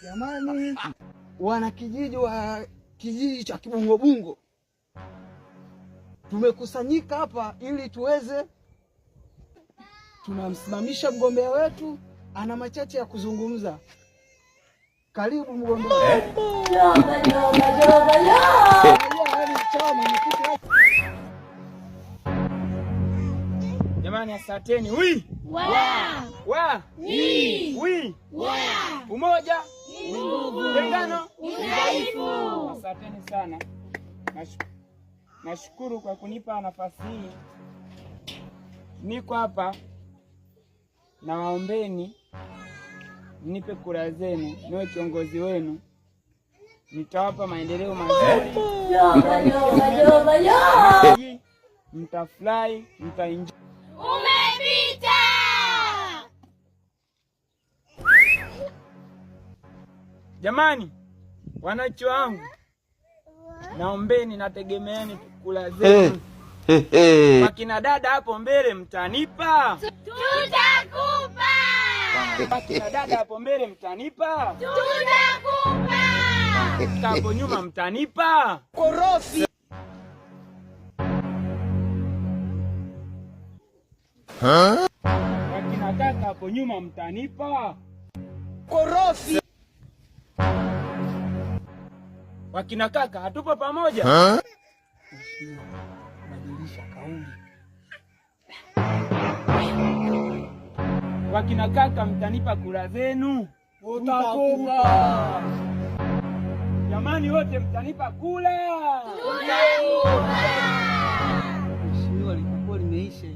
Jamani, wanakijiji wa kijiji cha Kibungobungo tumekusanyika hapa ili tunamsimamisha mgombea wetu, ana machache ya kuzungumza. Karibu mgombea. Jamani, asanteni. Umoja ni nguvu, tengano ni udhaifu. Asanteni sana. Nashukuru kwa kunipa nafasi hii. Niko hapa na waombeni nipe kura zenu, niwe kiongozi wenu. Nitawapa maendeleo mazuri. Mtafurahi, mtaenjoy. Umepita! Jamani, wananchi wangu, naombeni, nategemeeni kula zenu. Wakina dada hapo mbele mtanipa? Tutakupa! Wakina dada hapo mbele mtanipa? Tutakupa! Hapo nyuma mtanipa? Korofi. Wakina kaka hapo nyuma mtanipa? Korofi. Wakina kaka hatupo pamoja? Badilisha kauli. Wakina kaka mtanipa kura zenu? Tutakupa. Jamani, wote mtanipa kula? Tutakupa! Mheshimiwa, lilikuwa limeisha.